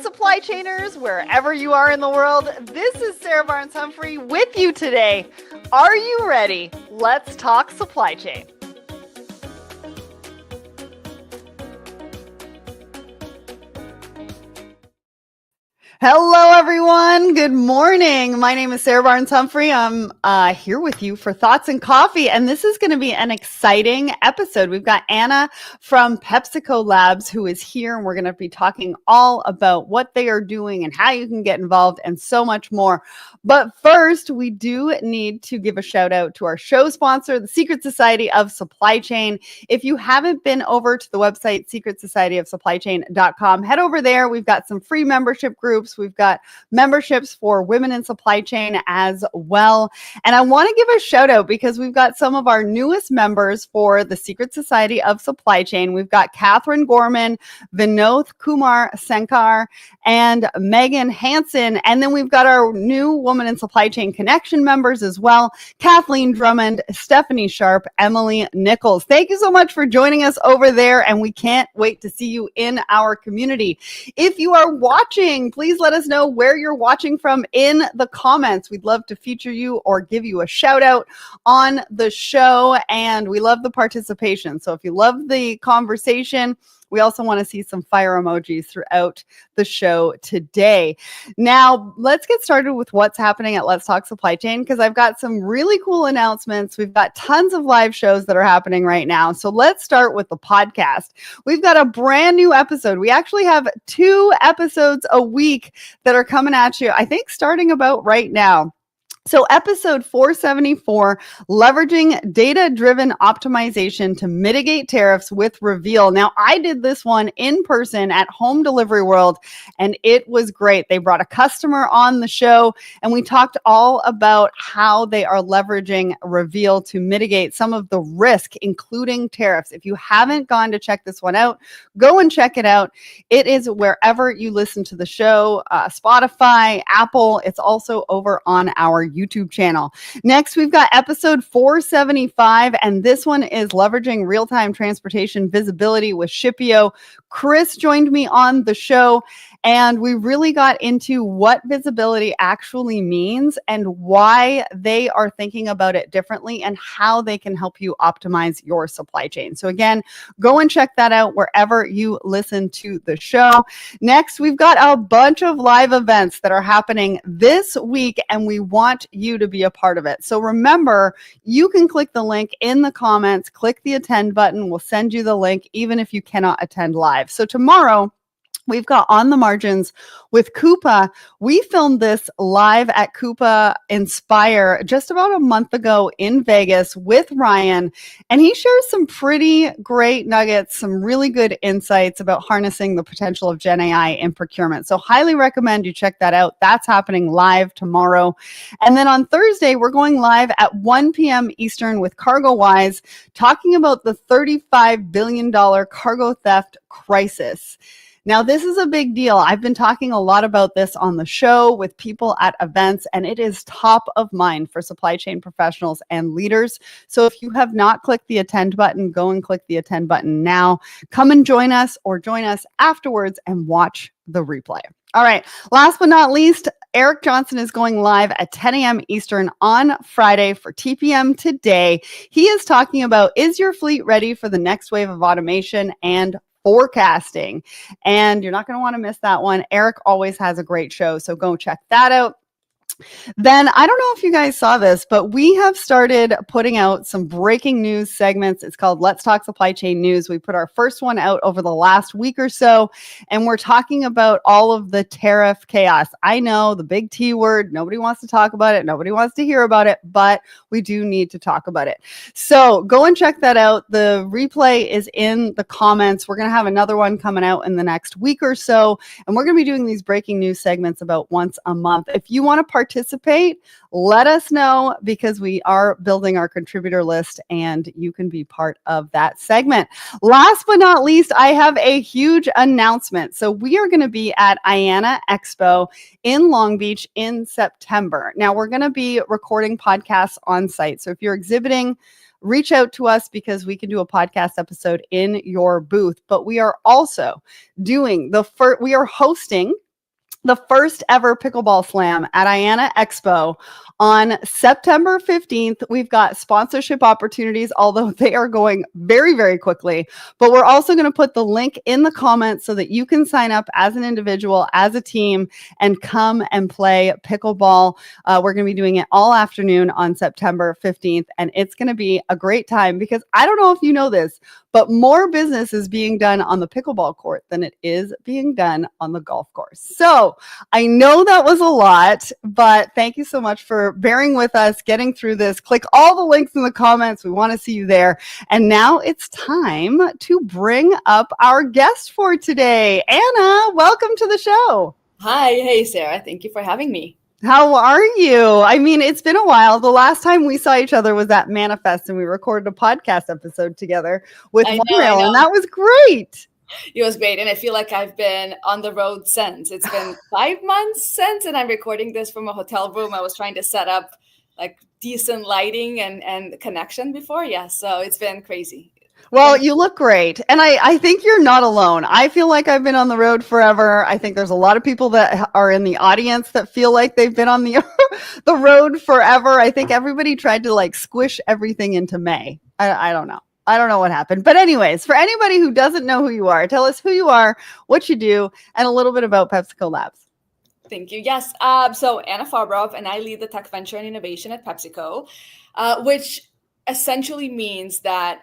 supply chainers, wherever you are in the world. This is Sarah Barnes-Humphrey with you today. Are you ready? Let's talk supply chain. Hello, everyone. Good morning. My name is Sarah Barnes-Humphrey. I'm here with you for Thoughts and Coffee, and this is going to be an exciting episode. We've got Anna from PepsiCo Labs who is here, and we're going to be talking all about what they are doing and how you can get involved and so much more. But first, we do need to give a shout out to our show sponsor, the Secret Society of Supply Chain. If you haven't been over to the website, secretsocietyofsupplychain.com, head over there. We've got some free membership groups. We've got memberships for women in supply chain as well. And I want to give a shout out because we've got some of our newest members for the Secret Society of Supply Chain. We've got Catherine Gorman, Vinod Kumar Senkar, and Megan Hansen. And then we've got our new Woman in Supply Chain Connection members as well, Kathleen Drummond, Stephanie Sharp, Emily Nichols. Thank you so much for joining us over there, and we can't wait to see you in our community. If you are watching, please let us know where you're watching from in the comments. We'd love to feature you or give you a shout out on the show, and we love the participation. So if you love the conversation, we also want to see some fire emojis throughout the show today. Now, let's get started with what's happening at Let's Talk Supply Chain, because I've got some really cool announcements. We've got tons of live shows that are happening right now. So let's start with the podcast. We've got a brand new episode. We actually have 2 episodes a week that are coming at you, I think, starting about right now. So episode 474, leveraging data-driven optimization to mitigate tariffs with Reveal. Now, I did this one in person at Home Delivery World, and it was great. They brought a customer on the show, and we talked all about how they are leveraging Reveal to mitigate some of the risk, including tariffs. If you haven't gone to check this one out, go and check it out. It is wherever you listen to the show, Spotify, Apple. It's also over on our YouTube channel. Next, we've got episode 475, and this one is leveraging real-time transportation visibility with Shipio. Chris joined me on the show, and we really got into what visibility actually means and why they are thinking about it differently and how they can help you optimize your supply chain. So again, go and check that out wherever you listen to the show. Next, we've got a bunch of live events that are happening this week, and we want you to be a part of it. So remember, you can click the link in the comments, click the attend button. We'll send you the link even if you cannot attend live. So tomorrow, we've got On the Margins with Coupa. We filmed this live at Coupa Inspire just about a month ago in Vegas with Ryan, and he shares some pretty great nuggets, some really good insights about harnessing the potential of Gen AI in procurement. So highly recommend you check that out. That's happening live tomorrow. And then on Thursday, we're going live at 1 p.m. Eastern with CargoWise, talking about the $35 billion cargo theft crisis. Now, this is a big deal. I've been talking a lot about this on the show with people at events, and it is top of mind for supply chain professionals and leaders. So if you have not clicked the attend button, go and click the attend button now. Come and join us or join us afterwards and watch the replay. All right. Last but not least, Eric Johnson is going live at 10 a.m. Eastern on Friday for TPM Today. He is talking about, is your fleet ready for the next wave of automation and forecasting? And you're not going to want to miss that one. Eric always has a great show, so go check that out. Then I don't know if you guys saw this, but we have started putting out some breaking news segments. It's called Let's Talk Supply Chain News. We put our first one out over the last week or so, and we're talking about all of the tariff chaos. I know, the big T word, nobody wants to talk about it. Nobody wants to hear about it, but we do need to talk about it. So go and check that out. The replay is in the comments. We're going to have another one coming out in the next week or so, and we're going to be doing these breaking news segments about once a month. If you want to participate, let us know, because we are building our contributor list and you can be part of that segment. Last but not least, I have a huge announcement. So we are going to be at IANA Expo in Long Beach in September. Now we're going to be recording podcasts on site. So if you're exhibiting, reach out to us because we can do a podcast episode in your booth. But we are also doing we are hosting the first ever pickleball slam at IANA Expo on September 15th. We've got sponsorship opportunities, although they are going very, very quickly. But we're also going to put the link in the comments so that you can sign up as an individual, as a team, and come and play pickleball. We're going to be doing it all afternoon on September 15th, and it's going to be a great time because I don't know if you know this, but more business is being done on the pickleball court than it is being done on the golf course. So I know that was a lot, but thank you so much for bearing with us, getting through this. Click all the links in the comments. We want to see you there. And now it's time to bring up our guest for today. Anna, welcome to the show. Hi. Hey, Sarah. Thank you for having me. How are you? I mean, it's been a while. The last time we saw each other was at Manifest, and we recorded a podcast episode together with OneRail, and that was great. It was great. And I feel like I've been on the road since. It's been 5 months since, and I'm recording this from a hotel room. I was trying to set up like decent lighting and connection before. Yeah, so it's been crazy. Well, you look great. And I think you're not alone. I feel like I've been on the road forever. I think there's a lot of people that are in the audience that feel like they've been on the the road forever. I think everybody tried to like squish everything into May. I don't know. I don't know what happened. But anyways, for anybody who doesn't know who you are, tell us who you are, what you do, and a little bit about PepsiCo Labs. Thank you. Yes. So Anna Farverov, and I lead the tech venture and innovation at PepsiCo, which essentially means that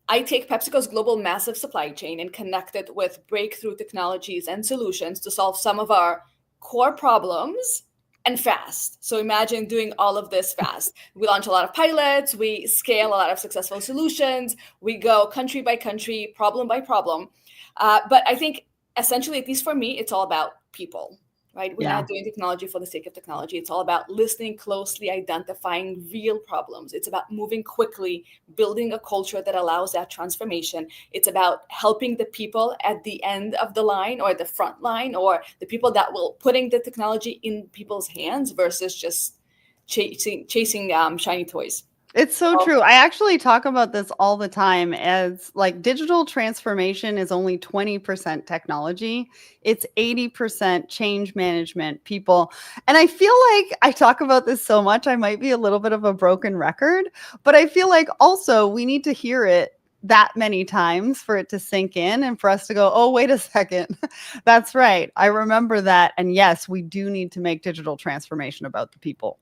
I take PepsiCo's global massive supply chain and connect it with breakthrough technologies and solutions to solve some of our core problems and fast. So imagine doing all of this fast. We launch a lot of pilots, we scale a lot of successful solutions, we go country by country, problem by problem. But I think essentially, at least for me, it's all about people. Right? We're not doing technology for the sake of technology. It's all about listening closely, identifying real problems. It's about moving quickly, building a culture that allows that transformation. It's about helping the people at the end of the line or the front line, or the people that will putting the technology in people's hands versus just chasing shiny toys. It's so true. I actually talk about this all the time as like digital transformation is only 20% technology. It's 80% change management, people. And I feel like I talk about this so much, I might be a little bit of a broken record, but I feel like also we need to hear it that many times for it to sink in and for us to go, oh, wait a second. That's right. I remember that. And yes, we do need to make digital transformation about the people.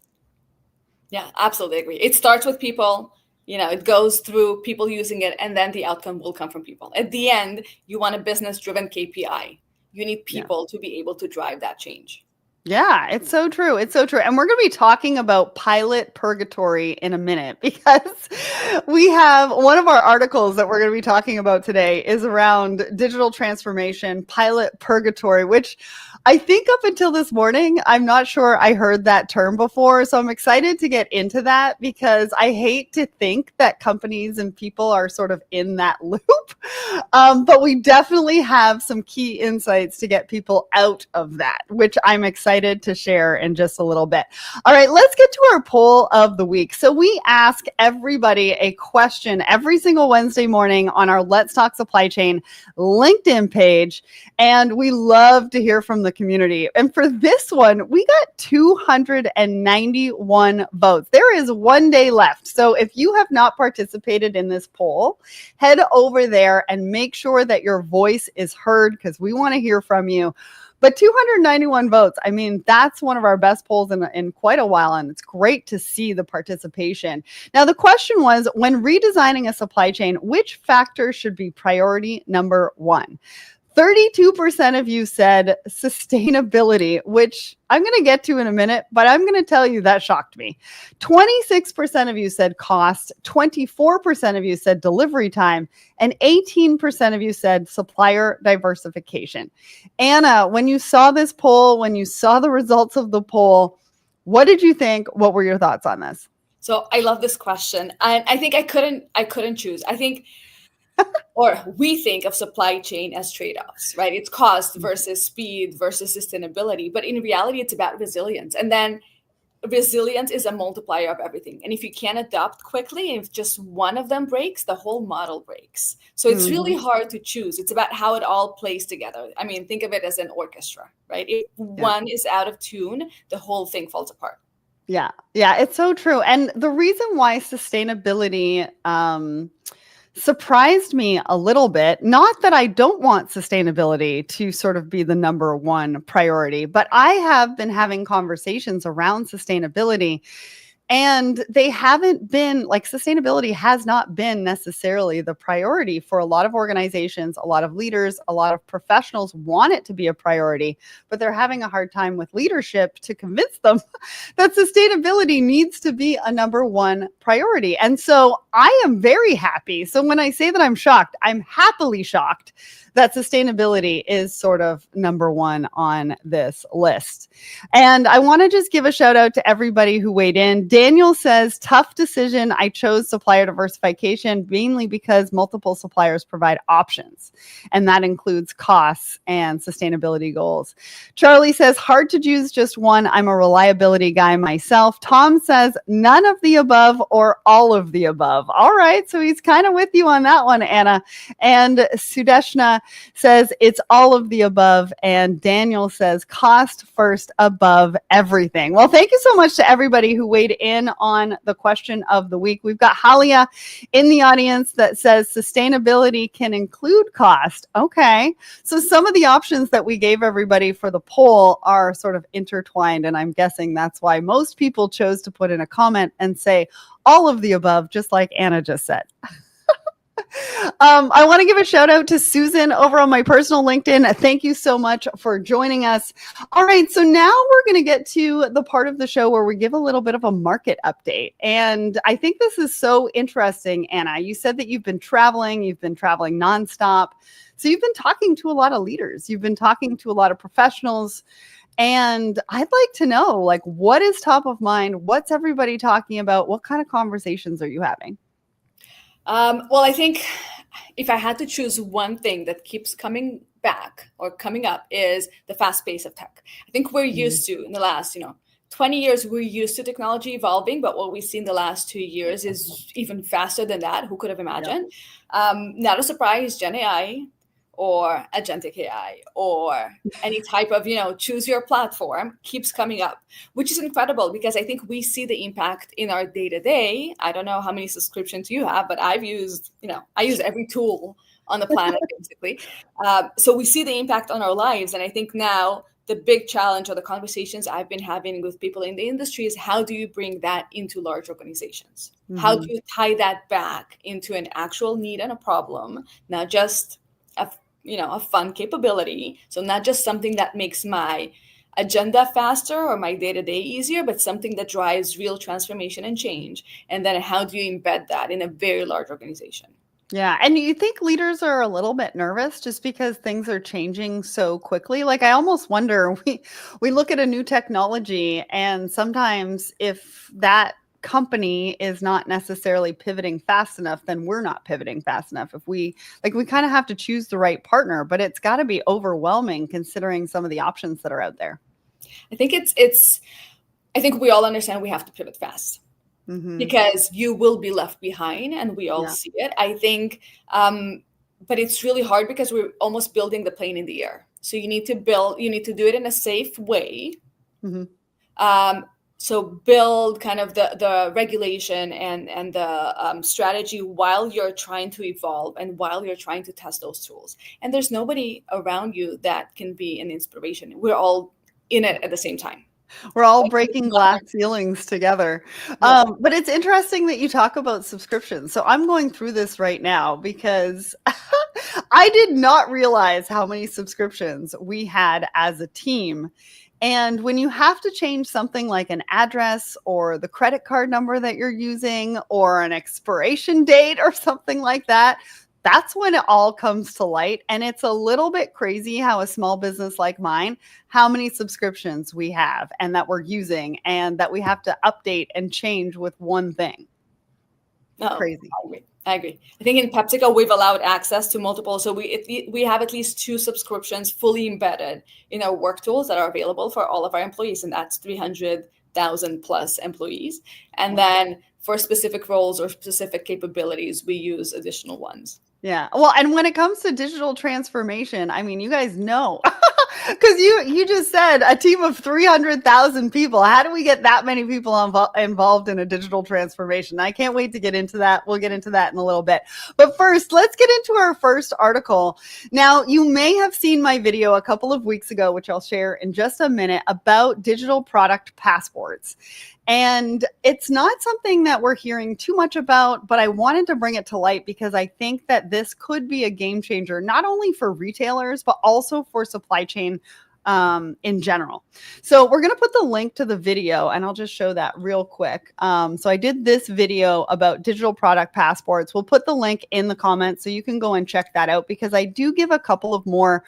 Yeah, absolutely agree. It starts with people, it goes through people using it, and then the outcome will come from people. At the end, you want a business-driven KPI. You need people to be able to drive that change. Yeah, it's so true. It's so true. And we're going to be talking about pilot purgatory in a minute because we have one of our articles that we're going to be talking about today is around digital transformation, pilot purgatory, which I think up until this morning, I'm not sure I heard that term before. So I'm excited to get into that because I hate to think that companies and people are sort of in that loop. But we definitely have some key insights to get people out of that, which I'm excited to share in just a little bit. All right, let's get to our poll of the week. So we ask everybody a question every single Wednesday morning on our Let's Talk Supply Chain LinkedIn page, and we love to hear from the community. And for this one, we got 291 votes. There is one day left. So if you have not participated in this poll, head over there and make sure that your voice is heard because we want to hear from you. But 291 votes, I mean, that's one of our best polls in quite a while, and it's great to see the participation. Now, the question was, when redesigning a supply chain, which factor should be priority number one? 32% of you said sustainability, which I'm going to get to in a minute, but I'm going to tell you that shocked me. 26% of you said cost, 24% of you said delivery time, and 18% of you said supplier diversification. Anna, when you saw this poll, when you saw the results of the poll, what did you think? What were your thoughts on this? So I love this question. And I think I couldn't choose. I think or we think of supply chain as trade-offs, right? It's cost versus speed versus sustainability. But in reality, it's about resilience. And then resilience is a multiplier of everything. And if you can't adapt quickly, if just one of them breaks, the whole model breaks. So it's really hard to choose. It's about how it all plays together. I mean, think of it as an orchestra, right? If one is out of tune, the whole thing falls apart. Yeah. Yeah. It's so true. And the reason why sustainability, surprised me a little bit. Not that I don't want sustainability to sort of be the number one priority, but I have been having conversations around sustainability. And they haven't been like sustainability has not been necessarily the priority for a lot of organizations. A lot of leaders, a lot of professionals want it to be a priority, but they're having a hard time with leadership to convince them that sustainability needs to be a number one priority. And so I am very happy. So when I say that I'm shocked, I'm happily shocked that sustainability is sort of number one on this list. And I want to just give a shout out to everybody who weighed in. Daniel says, tough decision. I chose supplier diversification mainly because multiple suppliers provide options, and that includes costs and sustainability goals. Charlie says, hard to choose just one. I'm a reliability guy myself. Tom says, none of the above or all of the above. All right. So he's kind of with you on that one, Anna. And Sudeshna says it's all of the above. And Daniel says cost first above everything. Well, thank you so much to everybody who weighed in on the question of the week. We've got Halia in the audience that says sustainability can include cost. Okay. So some of the options that we gave everybody for the poll are sort of intertwined. And I'm guessing that's why most people chose to put in a comment and say all of the above, just like Anna just said. I want to give a shout out to Susan over on my personal LinkedIn. Thank you so much for joining us. All right, so now we're going to get to the part of the show where we give a little bit of a market update. And I think this is so interesting, Anna. You said that you've been traveling nonstop. So you've been talking to a lot of leaders. You've been talking to a lot of professionals. And I'd like to know, like, what is top of mind? What's everybody talking about? What kind of conversations are you having? Well, I think if I had to choose one thing that keeps coming back or coming up is the fast pace of tech. I think we're used to in the last, 20 years, we're used to technology evolving, but what we've seen the last 2 years is even faster than that. Who could have imagined? Not a surprise, Gen AI or agentic AI or any type of, choose your platform keeps coming up, which is incredible because I think we see the impact in our day-to-day. I don't know how many subscriptions you have, but I use every tool on the planet, basically. So we see the impact on our lives. And I think now the big challenge or the conversations I've been having with people in the industry is how do you bring that into large organizations? Mm-hmm. How do you tie that back into an actual need and a problem, not just a fun capability. So not just something that makes my agenda faster or my day-to-day easier, but something that drives real transformation and change. And then how do you embed that in a very large organization? Yeah. And you think leaders are a little bit nervous just because things are changing so quickly? Like, I almost wonder, we look at a new technology and sometimes if that company is not necessarily pivoting fast enough, then we're not pivoting fast enough. If we kind of have to choose the right partner, but it's got to be overwhelming considering some of the options that are out there. I think I think we all understand we have to pivot fast because you will be left behind and we all see it. I think, but it's really hard because we're almost building the plane in the air. So you need to do it in a safe way. So build kind of the regulation and the strategy while you're trying to evolve and while you're trying to test those tools. And there's nobody around you that can be an inspiration. We're all in it at the same time. We're all breaking glass ceilings together. But it's interesting that you talk about subscriptions. So I'm going through this right now because I did not realize how many subscriptions we had as a team. And when you have to change something like an address or the credit card number that you're using or an expiration date or something like that, that's when it all comes to light. And it's a little bit crazy how a small business like mine, how many subscriptions we have and that we're using and that we have to update and change with one thing. Crazy. I agree. I think in PepsiCo, we've allowed access to multiple. So we have at least 2 subscriptions fully embedded in our work tools that are available for all of our employees. And that's 300 1,000 plus employees. And then for specific roles or specific capabilities, we use additional ones. Yeah. Well, and when it comes to digital transformation, I mean, you guys know, because you just said a team of 300,000 people. How do we get that many people involved in a digital transformation? I can't wait to get into that. We'll get into that in a little bit. But first, let's get into our first article. Now, you may have seen my video a couple of weeks ago, which I'll share in just a minute, about digital product passports. And it's not something that we're hearing too much about, but I wanted to bring it to light because I think that this could be a game changer, not only for retailers, but also for supply chain in general. So we're going to put the link to the video and I'll just show that real quick. So I did this video about digital product passports. We'll put the link in the comments so you can go and check that out because I do give a couple of more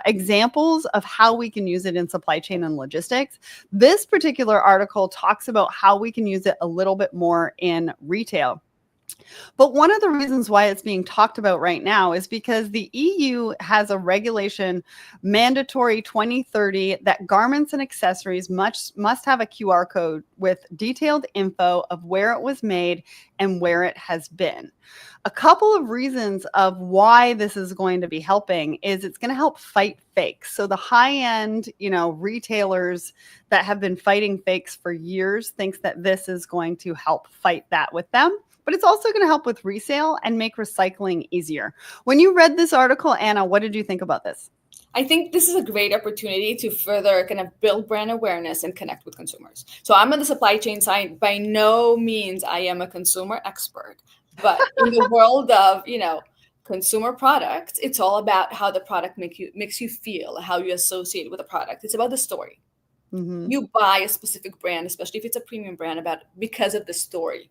examples of how we can use it in supply chain and logistics. This particular article talks about how we can use it a little bit more in retail. But one of the reasons why it's being talked about right now is because the EU has a regulation mandatory 2030 that garments and accessories must have a QR code with detailed info of where it was made and where it has been. A couple of reasons of why this is going to be helping is it's going to help fight fakes. So the high-end, retailers that have been fighting fakes for years thinks that this is going to help fight that with them. But it's also going to help with resale and make recycling easier. When you read this article, Anna, what did you think about this? I think this is a great opportunity to further kind of build brand awareness and connect with consumers. So I'm on the supply chain side. By no means I am a consumer expert, but in the world of, consumer products, it's all about how the product makes you feel, how you associate with the product. It's about the story. Mm-hmm. You buy a specific brand, especially if it's a premium brand, because of the story.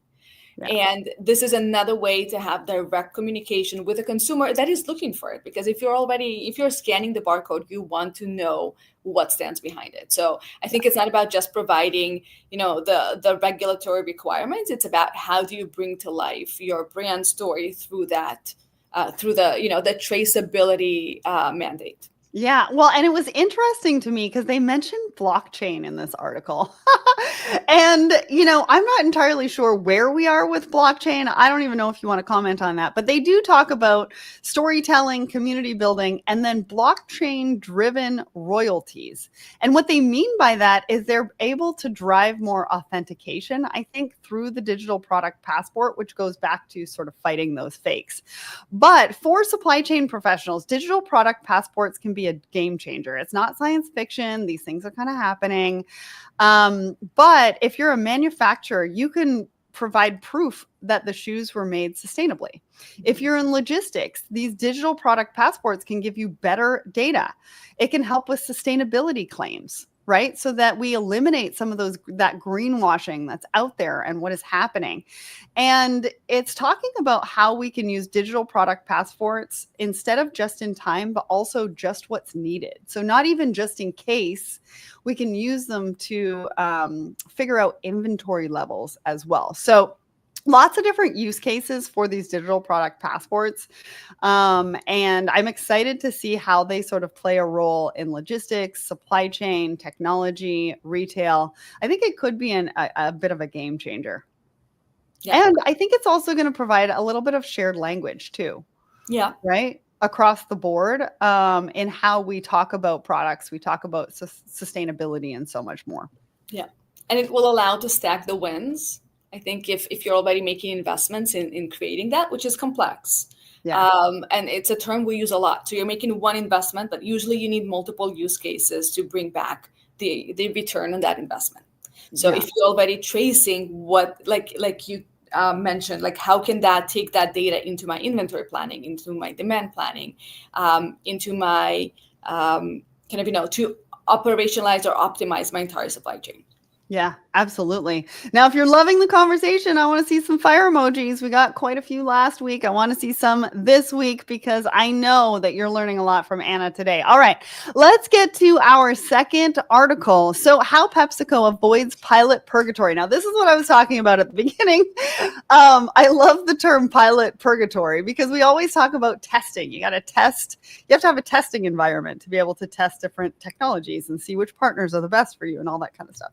Yeah. And this is another way to have direct communication with a consumer that is looking for it. Because if you're scanning the barcode, you want to know what stands behind it. So I think it's not about just providing, the regulatory requirements. It's about how do you bring to life your brand story through that, through the traceability mandate. Yeah, well, and it was interesting to me because they mentioned blockchain in this article. And, I'm not entirely sure where we are with blockchain. I don't even know if you want to comment on that, but they do talk about storytelling, community building, and then blockchain-driven royalties. And what they mean by that is they're able to drive more authentication, I think, through the digital product passport, which goes back to sort of fighting those fakes. But for supply chain professionals, digital product passports can be a game changer. It's not science fiction. These things are kind of happening. But if you're a manufacturer, you can provide proof that the shoes were made sustainably. If you're in logistics, these digital product passports can give you better data. It can help with sustainability claims, right? So that we eliminate some of that greenwashing that's out there and what is happening. And it's talking about how we can use digital product passports instead of just in time, but also just what's needed. So not even just in case, we can use them to figure out inventory levels as well. So lots of different use cases for these digital product passports. And I'm excited to see how they sort of play a role in logistics, supply chain, technology, retail. I think it could be a bit of a game changer. Yeah. And I think it's also going to provide a little bit of shared language too. Yeah. Right? Across the board in how we talk about products, we talk about sustainability and so much more. Yeah. And it will allow to stack the wins. I think if you're already making investments in creating that, which is complex. Yeah. And it's a term we use a lot. So you're making one investment, but usually you need multiple use cases to bring back the return on that investment. So if you're already tracing what, like you mentioned, like how can that take that data into my inventory planning, into my demand planning, into my to operationalize or optimize my entire supply chain. Yeah, absolutely. Now, if you're loving the conversation, I want to see some fire emojis. We got quite a few last week. I want to see some this week because I know that you're learning a lot from Anna today. All right, let's get to our second article. So how PepsiCo avoids pilot purgatory. Now, this is what I was talking about at the beginning. I love the term pilot purgatory because we always talk about testing. You got to test. You have to have a testing environment to be able to test different technologies and see which partners are the best for you and all that kind of stuff.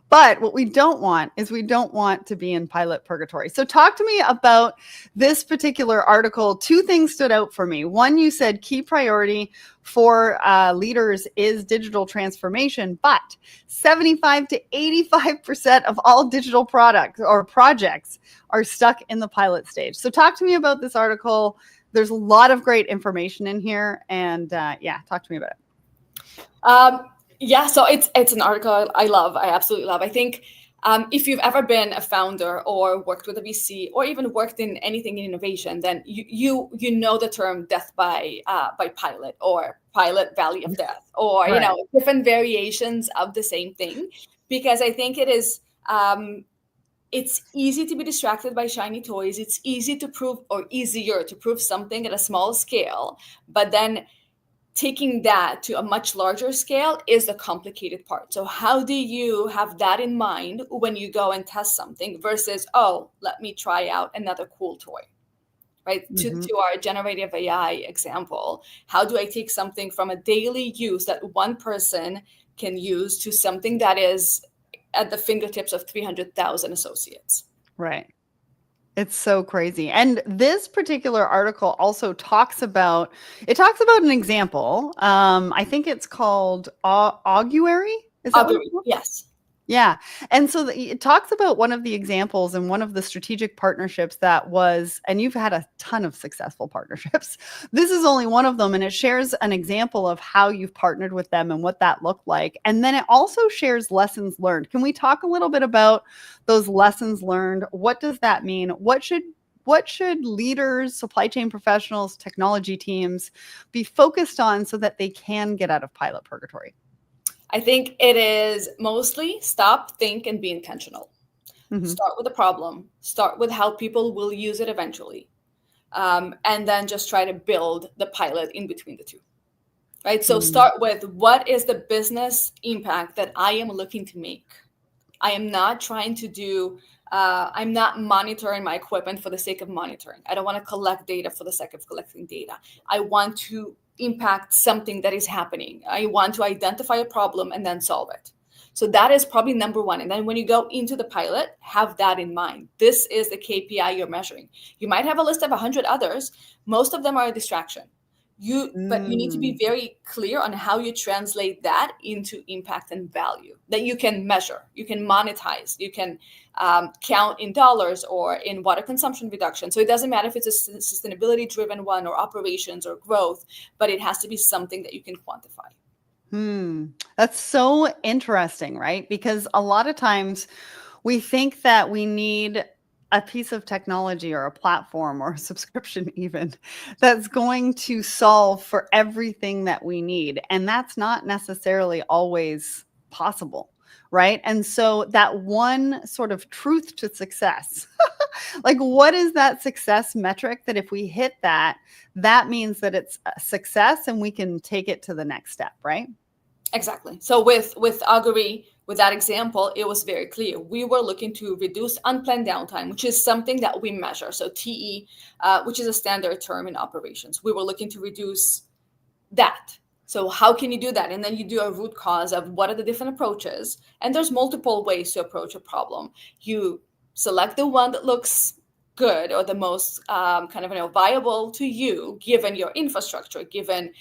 But what we don't want is we don't want to be in pilot purgatory. So talk to me about this particular article. Two things stood out for me. One, you said key priority for leaders is digital transformation, but 75 to 85% of all digital products or projects are stuck in the pilot stage. So talk to me about this article. There's a lot of great information in here, and talk to me about it. Yeah, so it's an article I love. I absolutely love. I think if you've ever been a founder or worked with a VC or even worked in anything in innovation, then you know the term death by pilot or pilot valley of death, or Right. different variations of the same thing, because I think it is. It's easy to be distracted by shiny toys. It's easier to prove something at a small scale, but then taking that to a much larger scale is the complicated part. So how do you have that in mind when you go and test something versus, oh, let me try out another cool toy, right? Mm-hmm. To our generative AI example, how do I take something from a daily use that one person can use to something that is at the fingertips of 300,000 associates? Right. It's so crazy. And this particular article also talks about an example. I think it's called augury. Is that what it's called? Yes. Yeah. And so it talks about one of the examples and one of the strategic partnerships that was, and you've had a ton of successful partnerships. This is only one of them. And it shares an example of how you've partnered with them and what that looked like. And then it also shares lessons learned. Can we talk a little bit about those lessons learned? What does that mean? What should leaders, supply chain professionals, technology teams be focused on so that they can get out of pilot purgatory? I think it is mostly stop, think, and be intentional. Mm-hmm. Start with the problem. Start with how people will use it eventually. And then just try to build the pilot in between the two. Right? So start with, what is the business impact that I am looking to make? I am not trying to do, I'm not monitoring my equipment for the sake of monitoring. I don't want to collect data for the sake of collecting data. I want to impact something that is happening. I want to identify a problem and then solve it. So that is probably number one. And then when you go into the pilot, have that in mind. This is the KPI you're measuring. You might have a list of 100 others. Most of them are a distraction. But you need to be very clear on how you translate that into impact and value that you can measure, you can monetize, you can count in dollars or in water consumption reduction. So it doesn't matter if it's a sustainability driven one or operations or growth, but it has to be something that you can quantify. That's so interesting, right? Because a lot of times we think that we need a piece of technology or a platform or a subscription even that's going to solve for everything that we need. And that's not necessarily always possible, right? And so that one sort of truth to success, like what is that success metric that if we hit that, that means that it's a success and we can take it to the next step, right? Exactly. So with augury, with that example, it was very clear. We were looking to reduce unplanned downtime, which is something that we measure. So TE, which is a standard term in operations. We were looking to reduce that. So how can you do that? And then you do a root cause of what are the different approaches. And there's multiple ways to approach a problem. You select the one that looks good or the most viable to you, given your infrastructure, given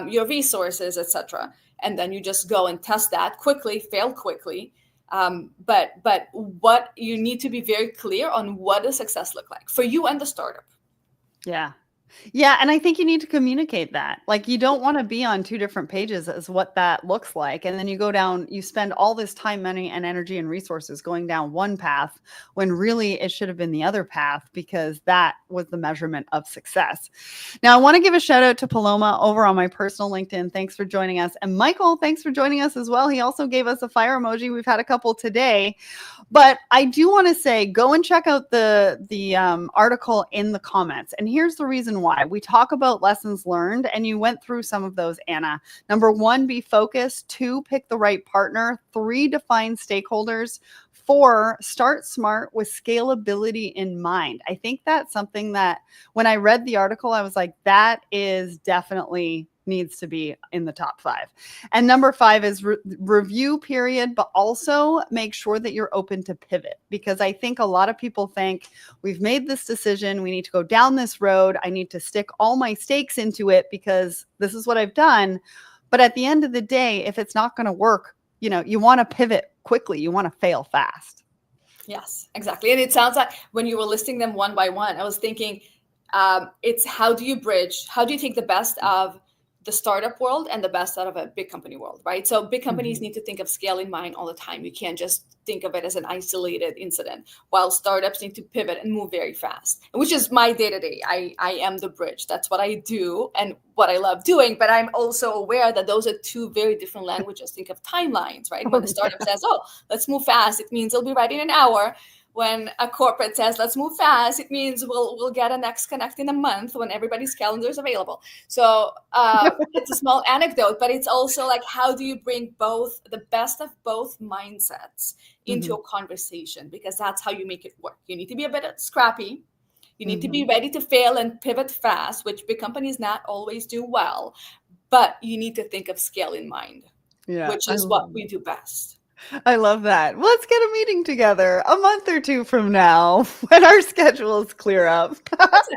your resources, etc. And then you just go and test that quickly, fail quickly. But what you need to be very clear on what does success look like for you and the startup. Yeah. Yeah. And I think you need to communicate that. Like you don't want to be on two different pages as what that looks like. And then you go down, you spend all this time, money, and energy and resources going down one path when really it should have been the other path because that was the measurement of success. Now, I want to give a shout out to Paloma over on my personal LinkedIn. Thanks for joining us. And Michael, thanks for joining us as well. He also gave us a fire emoji. We've had a couple today. But I do want to say, go and check out the article in the comments. And here's the reason why. We talk about lessons learned, and you went through some of those, Anna. Number 1, be focused. 2, pick the right partner. 3, define stakeholders. 4, start smart with scalability in mind. I think that's something that when I read the article, I was like, that is definitely needs to be in the top 5. And number 5 is review period, but also make sure that you're open to pivot, because I think a lot of people think we've made this decision, we need to go down this road, I need to stick all my stakes into it because this is what I've done. But at the end of the day, if it's not going to work, you want to pivot quickly, you want to fail fast. Yes, exactly. And it sounds like when you were listing them one by one, I was thinking, it's how do you take the best of the startup world and the best out of a big company world, right? So big companies need to think of scale in mind all the time. You can't just think of it as an isolated incident, while startups need to pivot and move very fast, which is my day-to-day. I am the bridge. That's what I do and what I love doing. But I'm also aware that those are two very different languages. Think of timelines, right? When the startup says, oh, let's move fast, it means it'll be ready in an hour. When a corporate says, let's move fast, it means we'll get a next connect in a month when everybody's calendar is available. So it's a small anecdote, but it's also like, how do you bring the best of both mindsets into a conversation? Because that's how you make it work. You need to be a bit scrappy. You need to be ready to fail and pivot fast, which big companies not always do well. But you need to think of scale in mind, which is what we do best. I love that. Let's get a meeting together a month or 2 from now when our schedules clear up.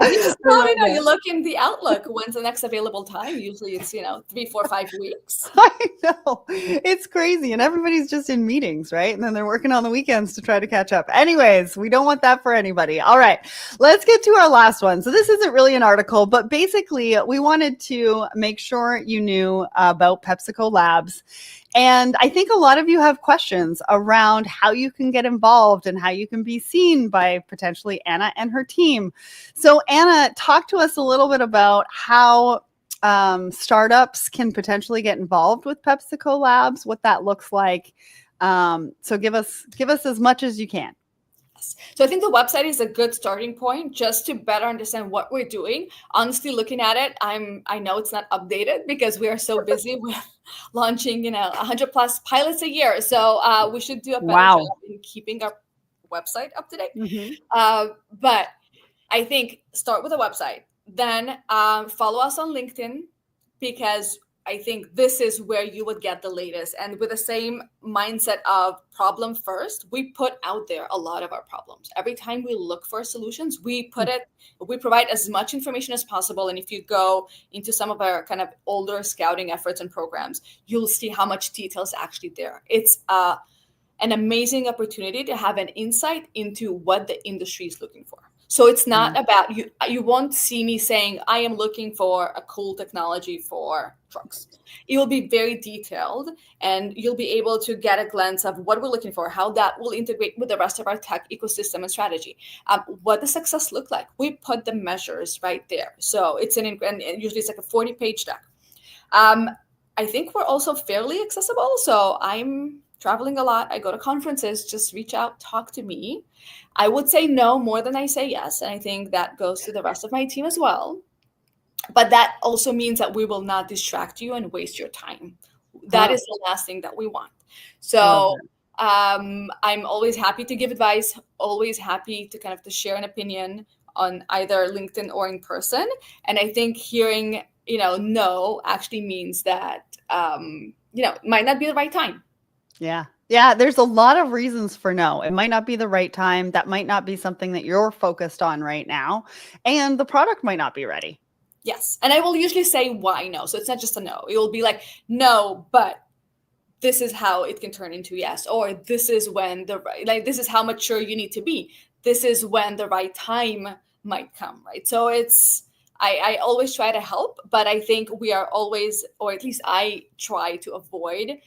You look in the Outlook. When's the next available time? Usually it's 3, 4, 5 weeks. I know, it's crazy, and everybody's just in meetings, right? And then they're working on the weekends to try to catch up. Anyways, we don't want that for anybody. All right, let's get to our last one. So this isn't really an article, but basically we wanted to make sure you knew about PepsiCo Labs. And I think a lot of you have questions around how you can get involved and how you can be seen by potentially Anna and her team. So Anna, talk to us a little bit about how startups can potentially get involved with PepsiCo Labs, what that looks like. So give us as much as you can. So I think the website is a good starting point just to better understand what we're doing. Honestly, looking at it, I know it's not updated because we are so busy with launching 100 plus pilots a year. So we should do a better job in keeping our website up to date. But I think start with a website, then follow us on LinkedIn, because I think this is where you would get the latest. And with the same mindset of problem first, we put out there a lot of our problems. Every time we look for solutions, we provide as much information as possible. And if you go into some of our kind of older scouting efforts and programs, you'll see how much detail is actually there. It's an amazing opportunity to have an insight into what the industry is looking for. So it's not about you won't see me saying, I am looking for a cool technology for trucks. It will be very detailed, and you'll be able to get a glance of what we're looking for, how that will integrate with the rest of our tech ecosystem and strategy. What does success look like? We put the measures right there. So it's and usually it's like a 40-page deck. I think we're also fairly accessible. So I'm traveling a lot. I go to conferences. Just reach out, talk to me. I would say no more than I say yes. And I think that goes to the rest of my team as well. But that also means that we will not distract you and waste your time. That is the last thing that we want. So I'm always happy to give advice, always happy to kind of to share an opinion on either LinkedIn or in person. And I think hearing, no actually means that, it might not be the right time. Yeah. Yeah. There's a lot of reasons for no. It might not be the right time. That might not be something that you're focused on right now. And the product might not be ready. Yes. And I will usually say why no. So it's not just a no. It will be like, no, but this is how it can turn into yes. Or this is when this is how mature you need to be. This is when the right time might come, right? So I always try to help, but I think we are always, or at least I try to avoid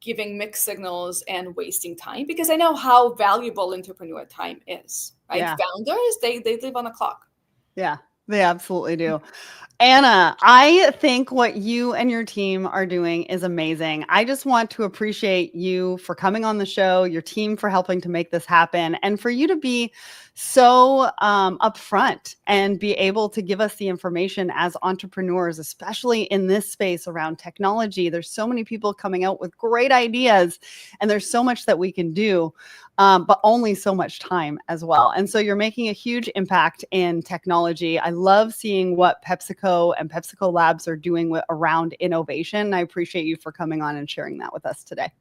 giving mixed signals and wasting time, because I know how valuable entrepreneur time is, right? Yeah. Founders, they live on a clock. Yeah, they absolutely do. Anna, I think what you and your team are doing is amazing. I just want to appreciate you for coming on the show, your team for helping to make this happen, and for you to be so upfront and be able to give us the information as entrepreneurs, especially in this space around technology. There's so many people coming out with great ideas, and there's so much that we can do, but only so much time as well. And so you're making a huge impact in technology. I love seeing what PepsiCo and PepsiCo Labs are doing around innovation. I appreciate you for coming on and sharing that with us today.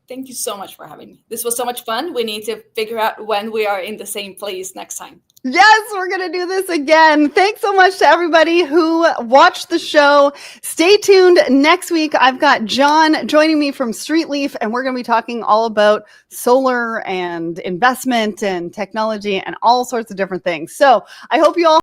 Thank you so much for having me. This was so much fun. We need to figure out when we are in the same place next time. Yes, we're going to do this again. Thanks so much to everybody who watched the show. Stay tuned. Next week, I've got John joining me from Street Leaf, and we're going to be talking all about solar and investment and technology and all sorts of different things. So I hope you all